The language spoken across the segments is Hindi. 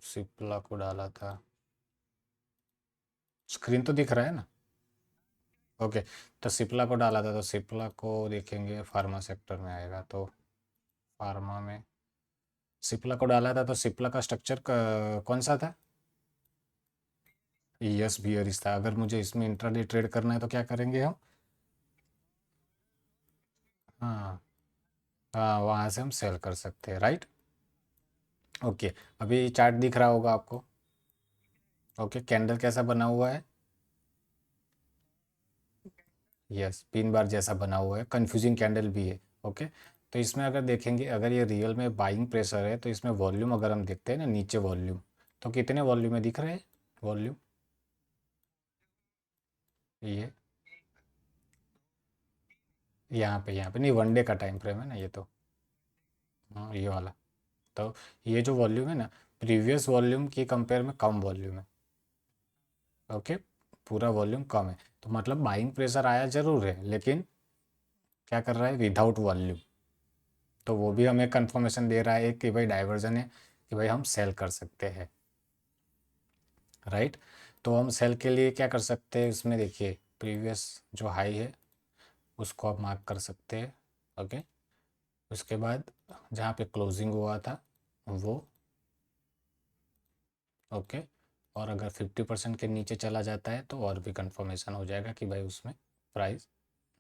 सिप्ला को डाला था, स्क्रीन तो दिख रहा है ना? ओके, तो सिप्ला को डाला था, तो सिप्ला को देखेंगे फार्मा सेक्टर में आएगा, तो फार्मा में सिप्ला को डाला था, तो सिप्ला का स्ट्रक्चर कौन सा था? यस बियरिश था। अगर मुझे इसमें इंट्राडे ट्रेड करना है तो क्या करेंगे हम? हाँ, हाँ, वहाँ से हम सेल कर सकते हैं, राइट। ओके, अभी चार्ट दिख रहा होगा आपको। ओके, कैंडल कैसा बना हुआ है? यस, पिन बार जैसा बना हुआ है, कंफ्यूजिंग कैंडल भी है। ओके, तो इसमें अगर देखेंगे, अगर ये रियल में बाइंग प्रेशर है, तो इसमें वॉल्यूम अगर हम देखते हैं ना, नीचे वॉल्यूम, तो कितने वॉल्यूम में दिख रहे हैं? वॉल्यूम ये यहाँ पे नहीं, वन डे का टाइम फ्रेम है ना ये तो। हाँ, ये वाला। तो ये जो वॉल्यूम है ना, प्रीवियस वॉल्यूम की कंपेयर में कम वॉल्यूम है। ओके, पूरा वॉल्यूम कम है, तो मतलब बाइंग प्रेशर आया जरूर है, लेकिन क्या कर रहा है? Without volume. तो वो भी हमें कंफर्मेशन दे रहा है कि भाई डाइवर्जन है, कि भाई हम सेल कर सकते हैं, राइट। तो हम सेल के लिए क्या कर सकते हैं? इसमें देखिए, प्रीवियस जो हाई है उसको आप मार्क कर सकते हैं। ओके, उसके बाद जहाँ पे क्लोजिंग हुआ था वो। ओके, और अगर 50% के नीचे चला जाता है तो और भी कंफर्मेशन हो जाएगा कि भाई उसमें प्राइस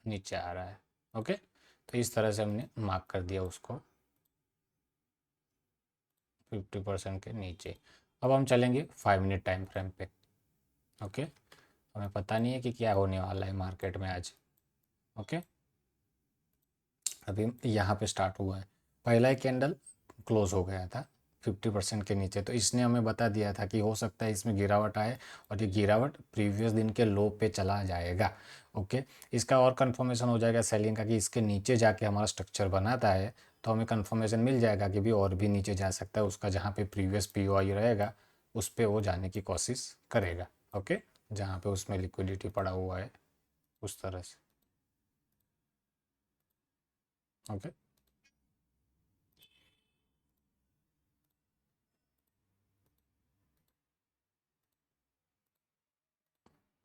नीचे आ रहा है। ओके, तो इस तरह से हमने मार्क कर दिया उसको 50% के नीचे। अब हम चलेंगे 5 मिनट टाइम फ्रेम पे। ओके, हमें पता नहीं है कि क्या होने वाला है मार्केट में आज। ओके, अभी यहाँ पे स्टार्ट हुआ है, पहला ही कैंडल क्लोज हो गया था 50% के नीचे, तो इसने हमें बता दिया था कि हो सकता है इसमें गिरावट आए, और ये गिरावट प्रीवियस दिन के लो पे चला जाएगा। ओके, इसका और कंफर्मेशन हो जाएगा सेलिंग का, कि इसके नीचे जाके हमारा स्ट्रक्चर बनाता है, तो हमें कंफर्मेशन मिल जाएगा कि भी और भी नीचे जा सकता है, उसका जहाँ पे प्रीवियस पी ओ आई रहेगा उस पर वो जाने की कोशिश करेगा। ओके, जहाँ पे उसमें लिक्विडिटी पड़ा हुआ है उस तरह से। ओके,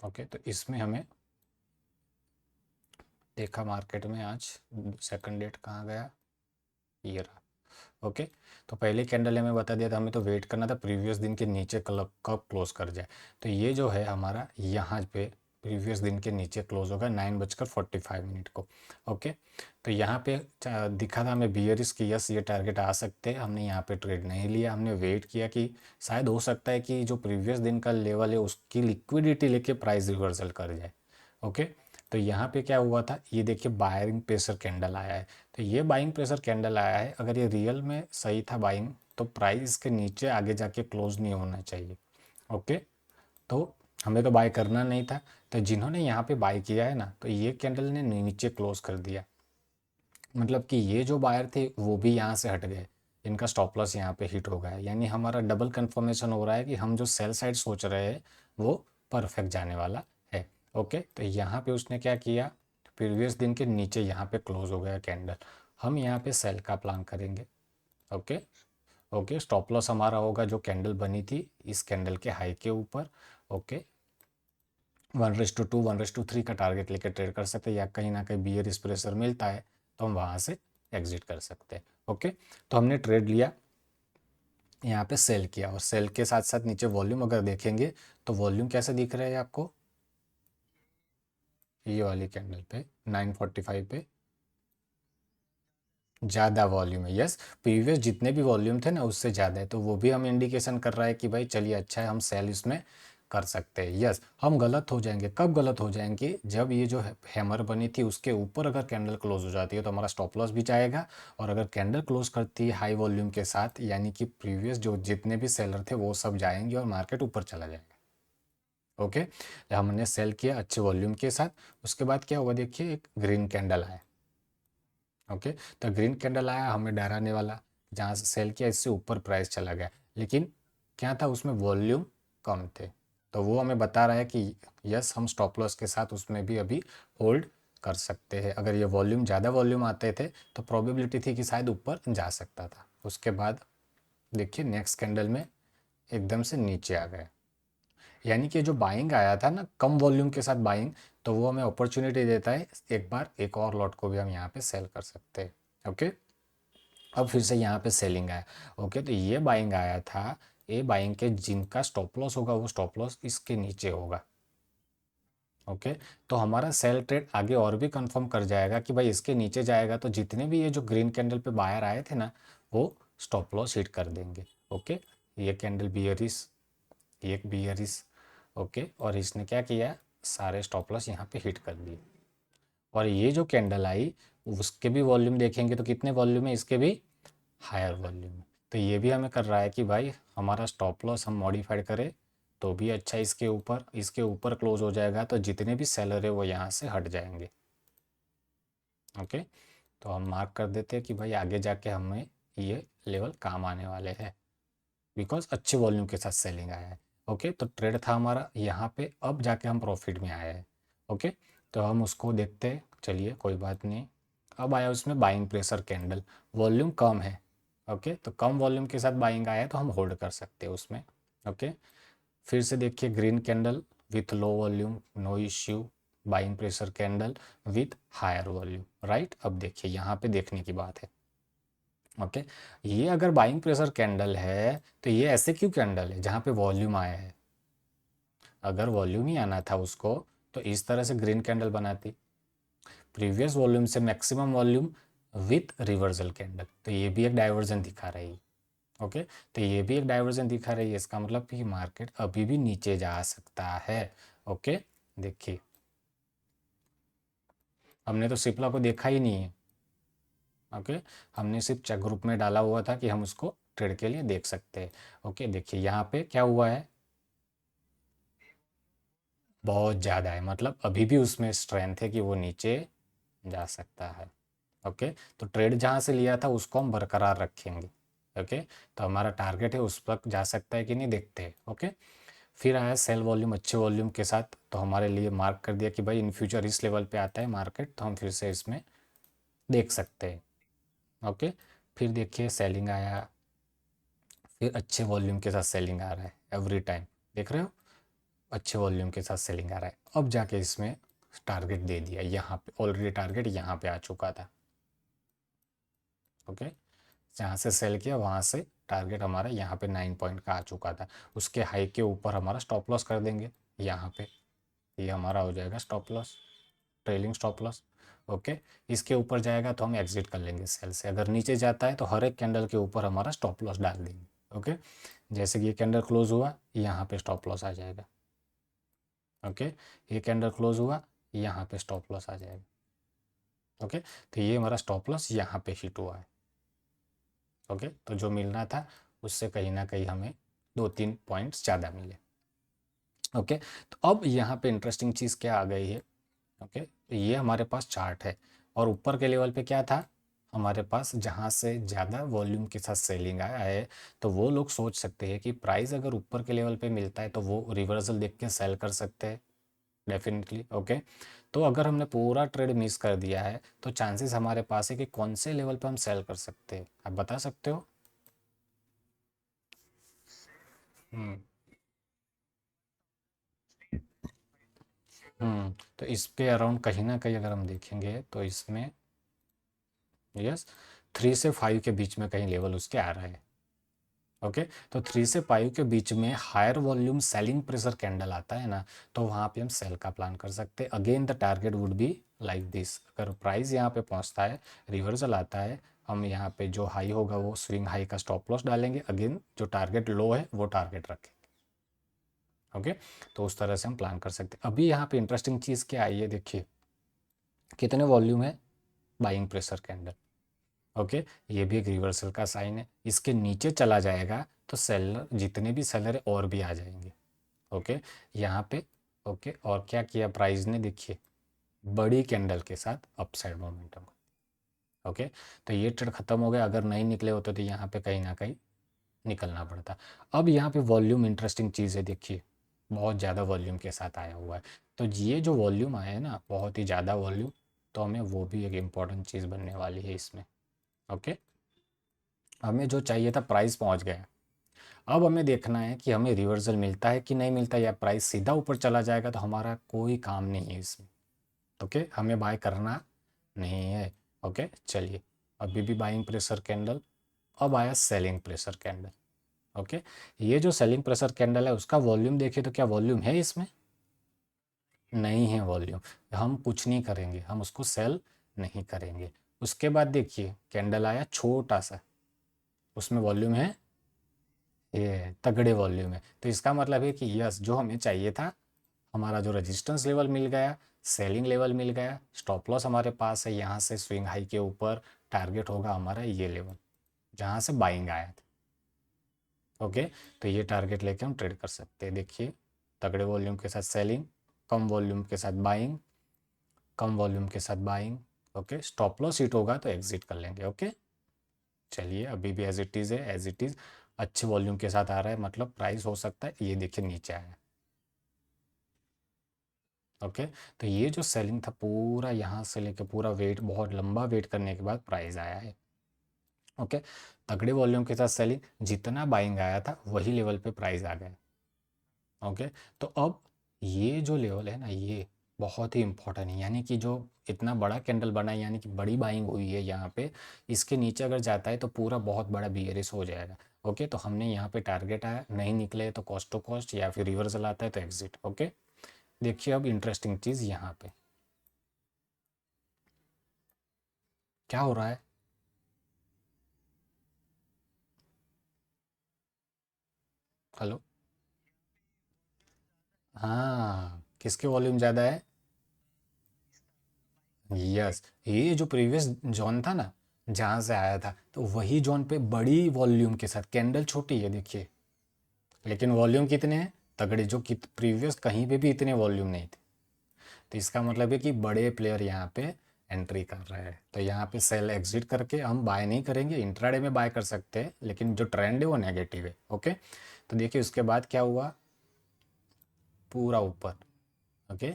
ओके, तो इसमें हमें देखा मार्केट में आज सेकंड डेट कहाँ गया, ये रहा। ओके, तो पहले कैंडल हमें बता दिया था, हमें तो वेट करना था प्रीवियस दिन के नीचे कब कब क्लोज कर जाए। तो ये जो है हमारा यहाँ पे प्रीवियस दिन के नीचे क्लोज होगा 9:45 को। ओके, तो यहाँ पे दिखा था हमें बियरिश की, यस ये टारगेट आ सकते हैं, हमने यहाँ पे ट्रेड नहीं लिया, हमने वेट किया कि शायद हो सकता है कि जो प्रीवियस दिन का लेवल है उसकी लिक्विडिटी लेके प्राइस रिवर्सल कर जाए। ओके, तो यहाँ पे क्या हुआ था, ये देखिए बाइंग प्रेशर कैंडल आया है। तो ये बाइंग प्रेशर कैंडल आया है, अगर ये रियल में सही था बाइंग, तो प्राइस के नीचे आगे जाके क्लोज नहीं होना चाहिए। ओके, तो हमें तो बाय करना नहीं था, तो जिन्होंने यहाँ पे बाय किया है ना, तो ये कैंडल ने नीचे क्लोज कर दिया, मतलब कि ये जो बायर थे वो भी यहाँ से हट गए, इनका स्टॉप लॉस यहाँ पे हिट हो गया है, यानी हमारा डबल कंफर्मेशन हो रहा है कि हम जो सेल साइड सोच रहे हैं वो परफेक्ट जाने वाला है। ओके, तो यहाँ पे उसने क्या किया, प्रीवियस दिन के नीचे यहाँ पे क्लोज हो गया कैंडल, हम यहाँ पे सेल का प्लान करेंगे। ओके, ओके, स्टॉप लॉस हमारा होगा जो कैंडल बनी थी इस कैंडल के हाई के ऊपर। ओके, 1:2 1:3 का टारगेट लेके ट्रेड कर सकते हैं, या कहीं ना कहीं बियर प्रेशर मिलता है तो हम वहाँ से एग्जिट कर सकते हैं। ओके, तो हमने ट्रेड लिया, यहाँ पे सेल किया, और सेल के साथ साथ नीचे वॉल्यूम अगर देखेंगे तो वॉल्यूम कैसे दिख रहा है आपको? ये वाली कैंडल पे 9:45 पे ज़्यादा वॉल्यूम है, यस। प्रीवियस जितने भी वॉल्यूम थे ना उससे ज़्यादा है, तो वो भी हमें इंडिकेशन कर रहा है कि भाई चलिए अच्छा है, हम सेल इसमें कर सकते हैं। यस, हम गलत हो जाएंगे, कब गलत हो जाएंगे? जब ये जो हैमर बनी थी उसके ऊपर अगर कैंडल क्लोज हो जाती है तो हमारा स्टॉप लॉस भी जाएगा, और अगर कैंडल क्लोज करती है हाई वॉल्यूम के साथ, यानी कि प्रीवियस जो जितने भी सेलर थे वो सब जाएंगे और मार्केट ऊपर चला जाएगा। ओके, तो हमने सेल किया अच्छे वॉल्यूम के साथ, उसके बाद क्या हुआ देखिए, एक ग्रीन कैंडल आया। ओके, तो ग्रीन कैंडल आया हमें डराने वाला, जहाँ से सेल किया इससे ऊपर प्राइस चला गया, लेकिन क्या था उसमें वॉल्यूम कम थे, तो वो हमें बता रहा है कि यस हम स्टॉप लॉस के साथ उसमें भी अभी होल्ड कर सकते हैं। अगर ये वॉल्यूम ज़्यादा वॉल्यूम आते थे तो प्रोबेबिलिटी थी कि शायद ऊपर जा सकता था। उसके बाद देखिए नेक्स्ट कैंडल में एकदम से नीचे आ गए, यानी कि जो बाइंग आया था ना कम वॉल्यूम के साथ बाइंग, तो वो हमें अपॉर्चुनिटी देता है एक बार एक और लॉट को भी हम यहाँ पे सेल कर सकते हैं। ओके, अब फिर से यहाँ पे सेलिंग आया। ओके, तो ये बाइंग आया था, ये बाइंग के जिनका स्टॉप लॉस होगा वो स्टॉप लॉस इसके नीचे होगा। ओके, तो हमारा सेल ट्रेड आगे और भी कंफर्म कर जाएगा कि भाई इसके नीचे जाएगा तो जितने भी ये जो ग्रीन कैंडल पे बायर आए थे ना वो स्टॉप लॉस हिट कर देंगे। ओके, ये कैंडल बियरिश, एक बियरिश। ओके, और इसने क्या किया, सारे स्टॉप लॉस यहाँ पे हिट कर दिए। और ये जो कैंडल आई उसके भी वॉल्यूम देखेंगे तो कितने वॉल्यूम है, इसके भी हायर वॉल्यूम है। तो ये भी हमें कर रहा है कि भाई हमारा स्टॉप लॉस हम मॉडिफाइड करें तो भी अच्छा, इसके ऊपर क्लोज हो जाएगा तो जितने भी सेलर है वो यहाँ से हट जाएंगे। ओके, तो हम मार्क कर देते हैं कि भाई आगे जाके हमें ये लेवल काम आने वाले हैं बिकॉज अच्छे वॉल्यूम के साथ सेलिंग आया है। ओके, तो ट्रेड था हमारा यहाँ पे, अब जाके हम प्रॉफिट में आए हैं। ओके, तो हम उसको देखते हैं, चलिए कोई बात नहीं। अब आया उसमें बाइंग प्रेशर कैंडल, वॉल्यूम कम है। ओके, तो कम वॉल्यूम के साथ बाइंग आया है तो हम होल्ड कर सकते हैं उसमें। ओके, फिर से देखिए green candle with low volume, no issue. Buying pressure candle with higher volume, right. अब देखिए यहाँ पे देखने की बात है। ओके, ये अगर बाइंग प्रेशर कैंडल है तो ये ऐसे क्यों कैंडल है जहाँ पे वॉल्यूम आया है। अगर वॉल्यूम ही आना था उसको तो इस तरह से ग्रीन कैंडल बनाती, प्रीवियस वॉल्यूम से maximum volume with reversal candle, तो ये भी एक डाइवर्जन दिखा रही है। ओके, तो ये भी एक डाइवर्जन दिखा रही है, इसका मतलब कि मार्केट अभी भी नीचे जा सकता है। ओके, देखिए हमने तो सिप्ला को देखा ही नहीं है। ओके, हमने सिर्फ चेक ग्रुप में डाला हुआ था कि हम उसको ट्रेड के लिए देख सकते हैं। ओके, देखिए यहाँ पे क्या हुआ है, बहुत ज़्यादा है, मतलब अभी भी उसमें स्ट्रेंथ है कि वो नीचे जा सकता है। ओके, तो ट्रेड जहाँ से लिया था उसको हम बरकरार रखेंगे। ओके, तो हमारा टारगेट है उस वक्त जा सकता है कि नहीं, देखते हैं। ओके, फिर आया सेल वॉल्यूम अच्छे वॉल्यूम के साथ, तो हमारे लिए मार्क कर दिया कि भाई इन फ्यूचर इस लेवल पे आता है मार्केट तो हम फिर से इसमें देख सकते हैं। ओके, फिर देखिए सेलिंग आया, फिर अच्छे वॉल्यूम के साथ सेलिंग आ रहा है एवरी टाइम, देख रहे हो, अच्छे वॉल्यूम के साथ सेलिंग आ रहा है। अब जाके इसमें टारगेट दे दिया, यहाँ पे ऑलरेडी टारगेट यहाँ पे आ चुका था। ओके, जहाँ से सेल किया वहाँ से टारगेट हमारा यहाँ पे 9 पॉइंट का आ चुका था, उसके हाई के ऊपर हमारा स्टॉप लॉस कर देंगे यहाँ पे, ये हमारा हो जाएगा stop loss, trailing stop loss. Okay, इसके ऊपर जाएगा तो हम एग्जिट कर लेंगे सेल से, अगर नीचे जाता है तो हर एक कैंडल के ऊपर हमारा स्टॉप लॉस डाल देंगे। ओके, जैसे कि ये कैंडल क्लोज हुआ यहाँ पे स्टॉप लॉस आ जाएगा। ओके, ये कैंडल क्लोज हुआ यहाँ पे स्टॉप लॉस आ जाएगा। ओके, तो ये हमारा स्टॉप लॉस यहाँ पे हिट हुआ है। ओके, तो जो मिलना था उससे कहीं ना कहीं हमें 2-3 पॉइंट्स ज़्यादा मिले। ओके, तो अब यहाँ पे इंटरेस्टिंग चीज़ क्या आ गई है। ओके, तो ये हमारे पास चार्ट है और ऊपर के लेवल पे क्या था हमारे पास, जहाँ से ज़्यादा वॉल्यूम के साथ सेलिंग आया है तो वो लोग सोच सकते हैं कि प्राइस अगर ऊपर के लेवल पे मिलता है तो वो रिवर्सल देख के सेल कर सकते हैं डेफिनेटली। ओके, तो अगर हमने पूरा ट्रेड मिस कर दिया है तो चांसेस हमारे पास है कि कौन से लेवल पे हम सेल कर सकते हैं, आप बता सकते हो। हम्म तो इस पे अराउंड कहीं ना कहीं अगर हम देखेंगे तो इसमें यस 3 से 5 के बीच में कहीं लेवल उसके आ रहा है। ओके, तो 3 से 5 के बीच में higher volume selling pressure candle आता है ना, तो वहाँ पे हम सेल का प्लान कर सकते हैं। Again the target would be like this, अगर प्राइस यहाँ पे पहुँचता है, रिवर्सल आता है, हम यहाँ पे जो हाई होगा वो स्विंग हाई का स्टॉप लॉस डालेंगे, अगेन जो टारगेट लो है वो टारगेट रखेंगे। ओके, तो उस तरह से हम प्लान कर सकते हैं। अभी यहाँ पे इंटरेस्टिंग चीज़ क्या आई है, देखिए कितने वॉल्यूम है बाइंग प्रेशर कैंडल। ओके, ये भी एक रिवर्सल का साइन है, इसके नीचे चला जाएगा तो सेलर जितने भी सेलर है और भी आ जाएंगे। ओके, यहाँ पे ओके, और क्या किया प्राइस ने, देखिए बड़ी कैंडल के साथ अपसाइड मोमेंटम। ओके, तो ये ट्रेड खत्म हो गया, अगर नहीं निकले होते तो यहाँ पे कहीं ना कहीं निकलना पड़ता। अब यहाँ पे वॉल्यूम इंटरेस्टिंग चीज़ है, देखिए बहुत ज़्यादा वॉल्यूम के साथ आया हुआ है, तो ये जो वॉल्यूम आया है ना बहुत ही ज़्यादा वॉल्यूम, तो हमें वो भी एक इम्पॉर्टेंट चीज़ बनने वाली है इसमें। ओके, हमें जो चाहिए था प्राइस पहुंच गया। अब हमें देखना है कि हमें रिवर्सल मिलता है कि नहीं मिलता, या प्राइस सीधा ऊपर चला जाएगा तो हमारा कोई काम नहीं है इसमें। ओके, हमें बाय करना नहीं है। ओके चलिए, अभी भी बाइंग प्रेशर कैंडल। अब आया सेलिंग प्रेशर कैंडल। ओके, ये जो सेलिंग प्रेशर कैंडल है उसका वॉल्यूम देखिए तो क्या वॉल्यूम है इसमें? नहीं है वॉल्यूम। हम कुछ नहीं करेंगे, हम उसको सेल नहीं करेंगे। उसके बाद देखिए कैंडल आया छोटा सा, उसमें वॉल्यूम है, ये तगड़े वॉल्यूम है। तो इसका मतलब है कि यस, जो हमें चाहिए था, हमारा जो रेजिस्टेंस लेवल मिल गया, सेलिंग लेवल मिल गया, स्टॉप लॉस हमारे पास है, यहाँ से स्विंग हाई के ऊपर टारगेट होगा हमारा ये लेवल जहाँ से बाइंग आया था। ओके, तो ये टारगेट लेके हम ट्रेड कर सकते हैं। देखिए तगड़े वॉल्यूम के साथ सेलिंग, कम वॉल्यूम के साथ बाइंग, कम वॉल्यूम के साथ buying. Okay, stop loss hit होगा तो एग्जिट कर लेंगे। ओके चलिए, अभी भी एज इट इज़ है, एज इट इज़ अच्छे वॉल्यूम के साथ आ रहा है, मतलब प्राइस हो सकता है ये देखिए नीचे आया। ओके, तो ये जो सेलिंग था पूरा यहाँ से लेके पूरा वेट, बहुत लंबा वेट करने के बाद प्राइस आया है। ओके, तगड़े वॉल्यूम के साथ सेलिंग, जितना बाइंग आया था वही लेवल पे प्राइस आ गया। ओके, तो अब ये जो लेवल है ना, ये बहुत ही इंपॉर्टेंट है, यानी कि जो इतना बड़ा कैंडल बना है, यानी कि बड़ी बाइंग हुई है यहाँ पे, इसके नीचे अगर जाता है तो पूरा बहुत बड़ा बियरिश हो जाएगा। ओके, तो हमने यहाँ पे टारगेट आया, नहीं निकले तो कॉस्ट टू कॉस्ट, या फिर रिवर्सल आता है तो एग्जिट। ओके, देखिए अब इंटरेस्टिंग चीज़ यहाँ पे क्या हो रहा है। हेलो, हाँ, किसके वॉल्यूम ज़्यादा है? यस, ये जो प्रीवियस जोन था ना, जहाँ से आया था, तो वही जोन पे बड़ी वॉल्यूम के साथ, कैंडल छोटी है देखिए, लेकिन वॉल्यूम कितने हैं तगड़े, जो कि प्रीवियस कहीं पे भी इतने वॉल्यूम नहीं थे। तो इसका मतलब है कि बड़े प्लेयर यहाँ पे एंट्री कर रहे हैं। तो यहाँ पे सेल एग्जिट करके हम बाय नहीं करेंगे, इंट्राडे में बाय कर सकते हैं, लेकिन जो ट्रेंड है वो नेगेटिव है। ओके, तो देखिए उसके बाद क्या हुआ, पूरा ऊपर। ओके,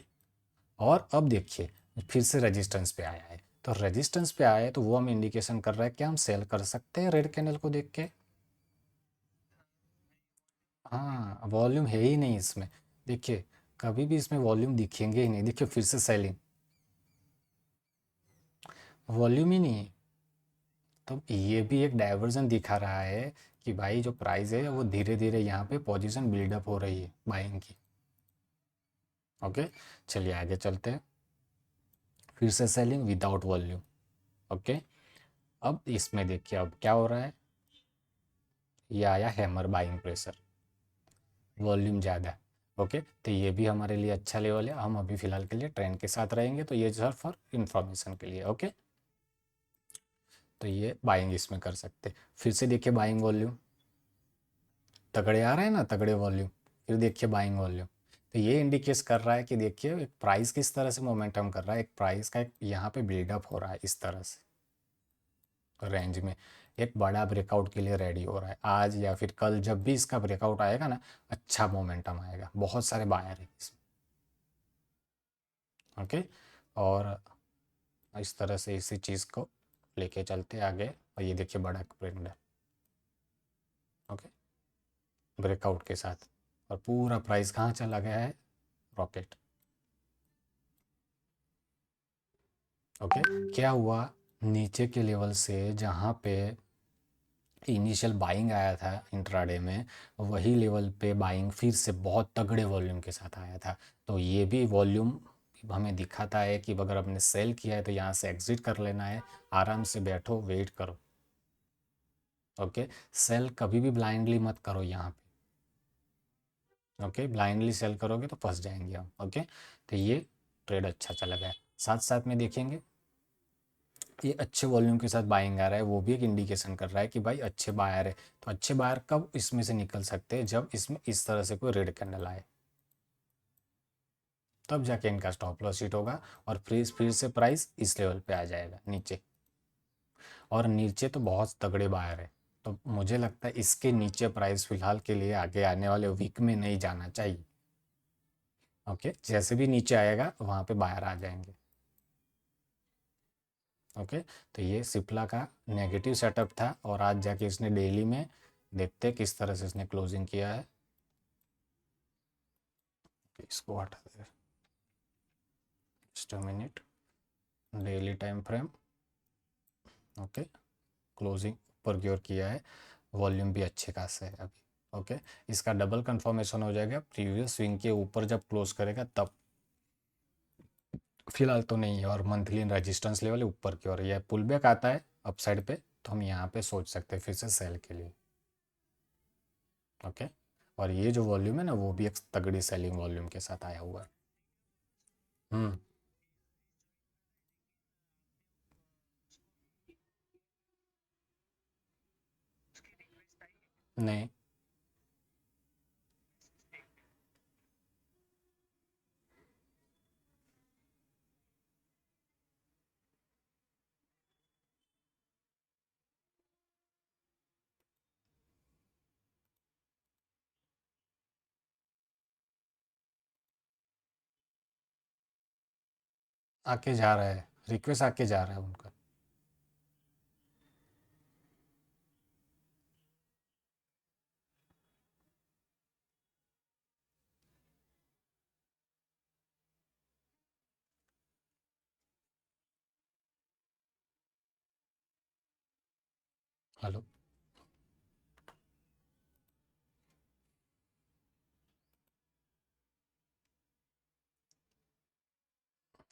और अब देखिए फिर से रेजिस्टेंस पे आया है, तो रेजिस्टेंस पे आया है तो वो हम इंडिकेशन कर रहा है कि हम सेल कर सकते हैं रेड कैंडल को देख के। हाँ, वॉल्यूम है ही नहीं इसमें, देखिए कभी भी इसमें वॉल्यूम दिखेंगे ही नहीं। देखिए फिर से सेलिंग, वॉल्यूम ही नहीं है। तो ये भी एक डाइवर्जन दिखा रहा है कि भाई जो प्राइस है वो धीरे धीरे यहाँ पे पोजीशन बिल्डअप हो रही है बाइंग की। ओके, चलिए आगे चलते हैं। फिर से सेलिंग विदाउट वॉल्यूम। ओके, अब इसमें देखिए अब क्या हो रहा है, ये आया हैमर बाइंग प्रेशर, वॉल्यूम ज़्यादा है। ओके, तो ये भी हमारे लिए अच्छा लेवल है, हम अभी फ़िलहाल के लिए ट्रेंड के साथ रहेंगे, तो ये सिर्फ फॉर इन्फॉर्मेशन के लिए। ओके, तो ये बाइंग इसमें कर सकते हैं। फिर से देखिए बाइंग वॉल्यूम, तगड़े आ रहे हैं ना, तगड़े वॉल्यूम। फिर देखिए बाइंग वॉल्यूम, तो ये इंडिकेट कर रहा है कि देखिए एक प्राइस किस तरह से मोमेंटम कर रहा है, एक प्राइस का एक यहाँ पे बिल्डअप हो रहा है इस तरह से रेंज में, एक बड़ा ब्रेकआउट के लिए रेडी हो रहा है। आज या फिर कल जब भी इसका ब्रेकआउट आएगा ना, अच्छा मोमेंटम आएगा, बहुत सारे बायर है इसमें। ओके, और इस तरह से इसी चीज़ को लेके चलते आगे, और ये देखिए बड़ा ट्रेंड है। ओके, ब्रेकआउट के साथ, और पूरा प्राइस कहाँ चला गया है, रॉकेट। ओके, क्या हुआ, नीचे के लेवल से जहाँ पे इनिशियल बाइंग आया था इंट्राडे में, वही लेवल पे बाइंग फिर से बहुत तगड़े वॉल्यूम के साथ आया था। तो ये भी वॉल्यूम हमें दिखाता है कि अगर आपने सेल किया है तो यहाँ से एग्जिट कर लेना है, आराम से बैठो वेट करो। ओके, सेल कभी भी ब्लाइंडली मत करो यहाँ पे। ओके, ब्लाइंडली सेल करोगे तो फंस जाएंगे हम। ओके, तो ये ट्रेड अच्छा चला गया। साथ साथ में देखेंगे ये अच्छे वॉल्यूम के साथ बाइंग आ रहा है, वो भी एक इंडिकेशन कर रहा है कि भाई अच्छे बायर है। तो अच्छे बायर कब इसमें से निकल सकते हैं, जब इसमें इस तरह से कोई रेड कैंडल आए, तब जाके इनका स्टॉप लॉस हिट होगा, और फिर से प्राइस इस लेवल पे आ जाएगा नीचे। और नीचे तो बहुत तगड़े बायर है, तो मुझे लगता है इसके नीचे प्राइस फिलहाल के लिए आगे आने वाले वीक में नहीं जाना चाहिए। ओके, जैसे भी नीचे आएगा वहाँ पे बायर आ जाएंगे। ओके, तो ये सिप्ला का नेगेटिव सेटअप था और आज जाके इसने डेली में देखते हैं किस तरह से इसने क्लोजिंग किया है। इसको हटा दे, just a minute, daily time frame. Okay, closing ऊपर की ओर किया है, वॉल्यूम भी अच्छे खासे है अभी। ओके, इसका डबल कंफर्मेशन हो जाएगा प्रीवियस स्विंग के ऊपर जब क्लोज करेगा तब, फिलहाल तो नहीं है। और मंथली रेजिस्टेंस लेवल ऊपर की ओर, यह पुल बैक आता है अपसाइड पे तो हम यहाँ पे सोच सकते हैं फिर से सेल के लिए। ओके, और ये जो वॉल्यूम है ना वो भी एक तगड़ी सेलिंग वॉल्यूम के साथ आया हुआ है। हम्म। नहीं, आके जा रहा है, रिक्वेस्ट आके जा रहा है उनका। हेलो,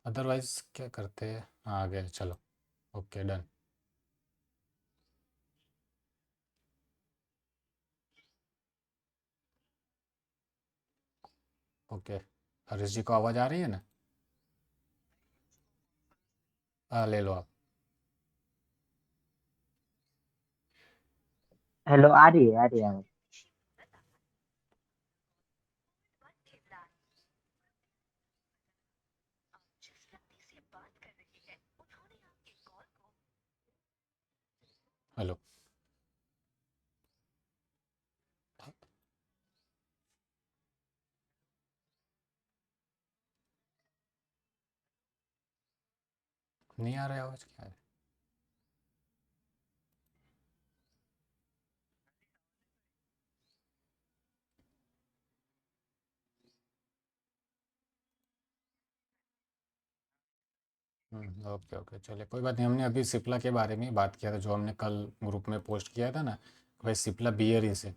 अदरवाइज क्या करते हैं, आ गए, चलो। Okay, done. ओके, हरीश जी को आवाज़ आ रही है ना? ले लो आप। हेलो, आ रही है, आ रही है आवाज। हेलो, नहीं आ रहा है आवाज़, क्या है? ओके ओके, चलिए कोई बात नहीं। हमने अभी सिप्ला के बारे में ही बात किया था, जो हमने कल ग्रुप में पोस्ट किया था ना, भाई सिप्ला बियर ही से,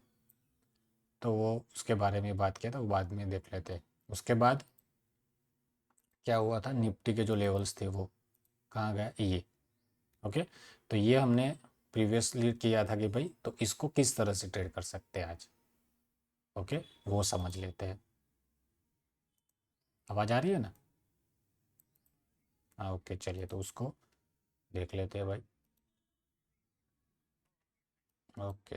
तो वो उसके बारे में बात किया था, वो बाद में देख लेते हैं। उसके बाद क्या हुआ था, निफ्टी के जो लेवल्स थे वो कहाँ गए, ये। ओके, तो ये हमने प्रीवियसली किया था कि भाई तो इसको किस तरह से ट्रेड कर सकते हैं आज। ओके, वो समझ लेते हैं। आवाज़ आ रही है ना? हाँ, ओके, चलिए तो उसको देख लेते हैं भाई। ओके,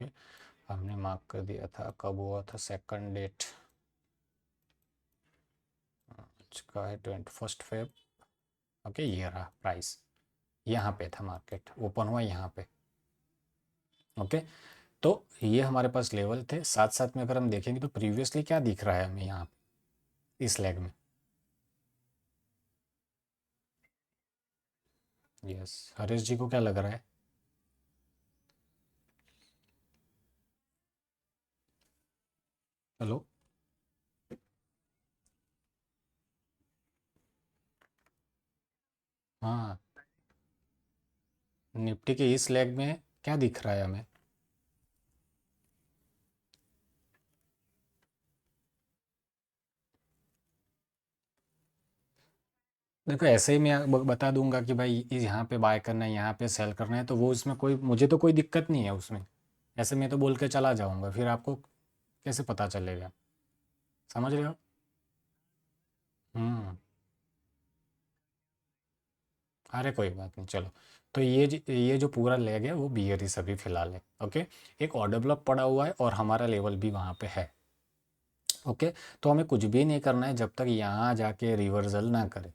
ओके, हमने मार्क कर दिया था, कब हुआ था, सेकंड डेट का है 21 फेब। ओके, ये रहा प्राइस, यहाँ पे था, मार्केट ओपन हुआ यहाँ पे। ओके, तो ये हमारे पास लेवल थे, साथ साथ में अगर हम देखेंगे तो प्रीवियसली क्या दिख रहा है हमें यहाँ पे इस लेग में। यस, हरीश जी को क्या लग रहा है? हेलो। हाँ, निफ्टी के इस लेग में क्या दिख रहा है हमें? देखो, ऐसे ही मैं बता दूंगा कि भाई यहाँ पे बाय करना है, यहाँ पे सेल करना है, तो वो इसमें कोई, मुझे तो कोई दिक्कत नहीं है उसमें। ऐसे मैं तो बोल के चला जाऊंगा, फिर आपको कैसे पता चलेगा? समझ रहे हो? हम्म। अरे कोई बात नहीं, चलो। तो ये जो पूरा लेग है वो बियर ही सभी फिलहाल है। ओके, एक ऑर्डर ब्लॉक पड़ा हुआ है और हमारा लेवल भी वहाँ पे है। ओके, तो हमें कुछ भी नहीं करना है जब तक यहाँ जाके रिवर्सल ना करे,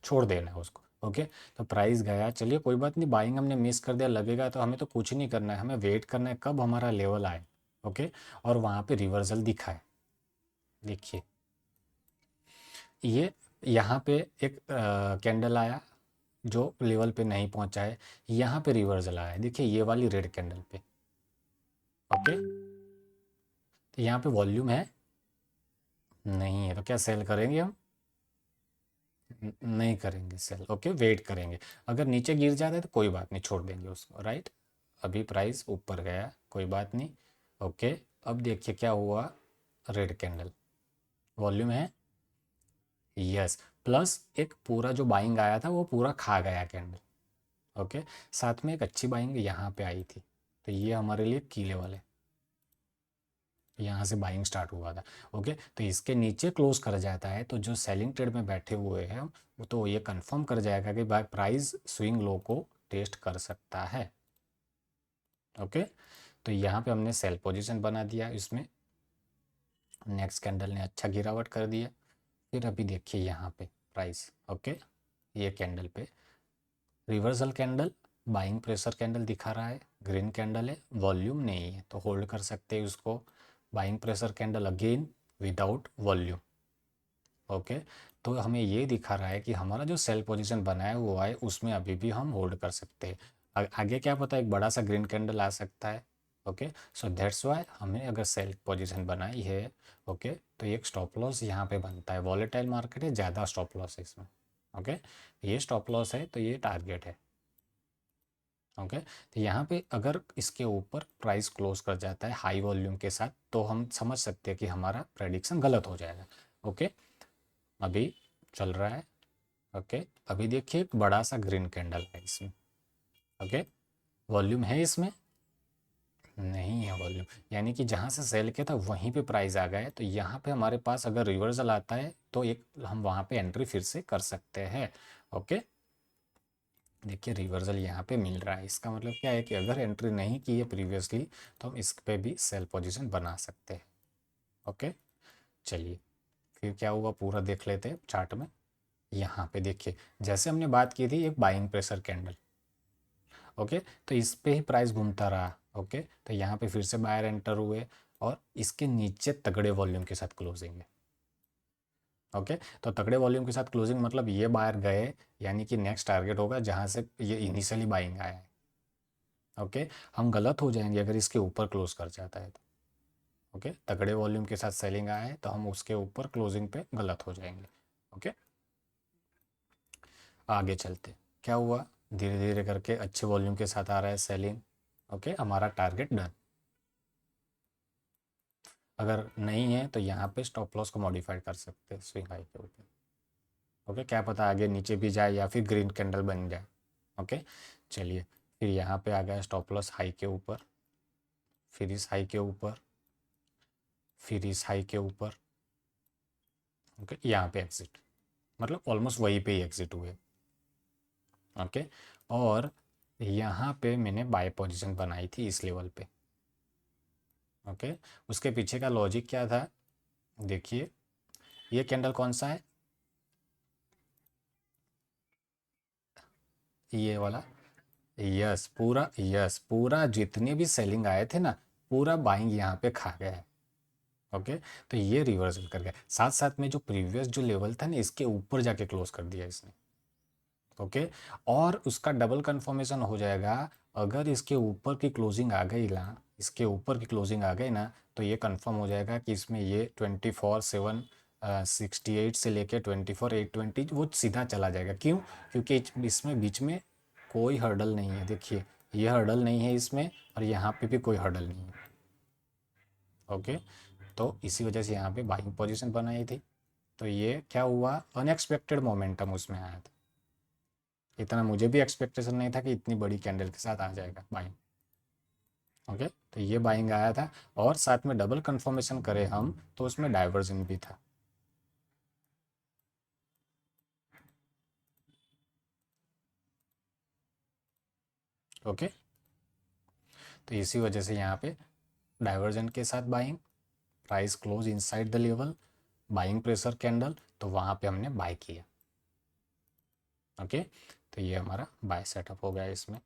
छोड़ देना है उसको। ओके, तो प्राइस गया, चलिए कोई बात नहीं, बाइंग हमने मिस कर दिया, लगेगा तो हमें तो कुछ नहीं करना है, हमें वेट करना है कब हमारा लेवल आए। ओके, और वहाँ पे रिवर्सल दिखाए। देखिए ये यहाँ पे एक कैंडल आया जो लेवल पे नहीं पहुंचा है, यहाँ पे रिवर्सल आया है, देखिए ये वाली रेड कैंडल पे। ओके, तो यहाँ पे वॉल्यूम है नहीं है, तो क्या सेल करेंगे हम? नहीं करेंगे सेल। ओके, वेट करेंगे, अगर नीचे गिर जाता है तो कोई बात नहीं, छोड़ देंगे उसको, राइट। अभी प्राइस ऊपर गया, कोई बात नहीं। ओके, अब देखिए क्या हुआ, रेड कैंडल, वॉल्यूम है, यस, प्लस एक पूरा जो बाइंग आया था वो पूरा खा गया कैंडल। ओके, साथ में एक अच्छी बाइंग यहाँ पे आई थी, तो ये हमारे लिए की लेवल है, यहाँ से बाइंग स्टार्ट हुआ था। ओके, तो इसके नीचे क्लोज कर जाता है तो जो सेलिंग ट्रेड में बैठे हुए हैं वो तो ये कंफर्म कर जाएगा कि भाई प्राइस स्विंग लो को टेस्ट कर सकता है। ओके, तो यहाँ पे हमने सेल पोजीशन बना दिया इसमें, नेक्स्ट कैंडल ने अच्छा गिरावट कर दिया। फिर अभी देखिए यहाँ पे प्राइस, ओके, ये कैंडल पे reversal candle, buying pressure candle दिखा रहा है, ग्रीन कैंडल है, वॉल्यूम नहीं है तो होल्ड कर सकते हैं उसको। Buying pressure candle again without volume. Okay, तो हमें ये दिखा रहा है कि हमारा जो सेल पोजीशन बनाया हुआ है उसमें अभी भी हम होल्ड कर सकते हैं। आगे क्या पता एक बड़ा सा ग्रीन कैंडल आ सकता है। ओके, सो दैट्स वाई हमें अगर सेल पोजीशन बनाई है, ओके, तो एक स्टॉप लॉस यहाँ पे बनता है। वॉलेटाइल मार्केट है, ज़्यादा स्टॉप लॉस है इसमें। ओके, ये स्टॉप लॉस है तो ये टारगेट है। ओके, तो यहाँ पे अगर इसके ऊपर प्राइस क्लोज कर जाता है हाई वॉल्यूम के साथ तो हम समझ सकते हैं कि हमारा प्रेडिक्शन गलत हो जाएगा। ओके, अभी चल रहा है। ओके, अभी देखिए एक बड़ा सा ग्रीन कैंडल है इसमें। ओके, वॉल्यूम है इसमें नहीं है वॉल्यूम, यानी कि जहाँ से सेल किया था वहीं पे प्राइस आ गया है, तो यहाँ पे हमारे पास अगर रिवर्सल आता है तो एक हम वहाँ पे एंट्री फिर से कर सकते हैं। ओके, देखिए रिवर्सल यहाँ पे मिल रहा है, इसका मतलब क्या है कि अगर एंट्री नहीं की है प्रीवियसली तो हम इस पे भी सेल पोजीशन बना सकते हैं। ओके, चलिए फिर क्या हुआ पूरा देख लेते हैं चार्ट में। यहाँ पे देखिए जैसे हमने बात की थी एक बाइंग प्रेशर कैंडल। ओके, तो इस पे ही प्राइस घूमता रहा। ओके, तो यहाँ पे फिर से बायर एंटर हुए और इसके नीचे तगड़े वॉल्यूम के साथ क्लोजिंग है। ओके, तो तगड़े वॉल्यूम के साथ क्लोजिंग मतलब ये बायर गए, यानी कि नेक्स्ट टारगेट होगा जहाँ से ये इनिशियली बाइंग आया है। ओके, हम गलत हो जाएंगे अगर इसके ऊपर क्लोज कर जाता है तो। ओके, तगड़े वॉल्यूम के साथ सेलिंग आया है तो हम उसके ऊपर क्लोजिंग पे गलत हो जाएंगे। ओके, आगे चलते क्या हुआ, धीरे धीरे करके अच्छे वॉल्यूम के साथ आ रहा है सेलिंग। ओके, हमारा टारगेट डन। अगर नहीं है तो यहाँ पे स्टॉप लॉस को मॉडिफाई कर सकते हैं स्विंग हाई के ऊपर। ओके, क्या पता आगे नीचे भी जाए या फिर ग्रीन कैंडल बन जाए। ओके, चलिए फिर यहाँ पे आ गया स्टॉप लॉस हाई के ऊपर, फिर इस हाई के ऊपर, फिर इस हाई के ऊपर। ओके, यहाँ पे एग्जिट, मतलब ऑलमोस्ट वहीं पे ही एग्जिट हुए। ओके, और यहाँ पे मैंने बाय पोजीशन बनाई थी इस लेवल पे। ओके, उसके पीछे का लॉजिक क्या था, देखिए ये कैंडल कौन सा है, ये वाला, यस पूरा, यस पूरा जितने भी सेलिंग आए थे ना पूरा बाइंग यहाँ पे खा गया है। ओके, तो ये रिवर्सल कर गया, साथ साथ में जो प्रीवियस जो लेवल था ना इसके ऊपर जाके क्लोज कर दिया इसने। ओके, और उसका डबल कंफर्मेशन हो जाएगा अगर इसके ऊपर की क्लोजिंग आ गई ना, इसके ऊपर की क्लोजिंग आ गई ना तो ये कंफर्म हो जाएगा कि इसमें ये 24/7 68 से लेके 24/820 वो सीधा चला जाएगा। क्यों? क्योंकि इसमें बीच में कोई हर्डल नहीं है, देखिए ये हर्डल नहीं है इसमें और यहाँ पे भी कोई हर्डल नहीं है। ओके, तो इसी वजह से यहाँ पे बाइंग पोजीशन बनाई थी, तो ये क्या हुआ, अनएक्सपेक्टेड मोमेंटम उसमें आया था। इतना मुझे भी एक्सपेक्टेशन नहीं था कि इतनी बड़ी कैंडल के साथ आ जाएगा बाइंग। ओके, तो ये बाइंग आया था और साथ में डबल कंफर्मेशन करें हम तो उसमें डाइवर्जन भी था। ओके, तो इसी वजह से यहाँ पे डाइवर्जन के साथ buying, price close inside the level, buying pressure candle, तो वहाँ पे हमने बाय किया। ओके, तो ये हमारा बाय सेटअप हो गया इसमें।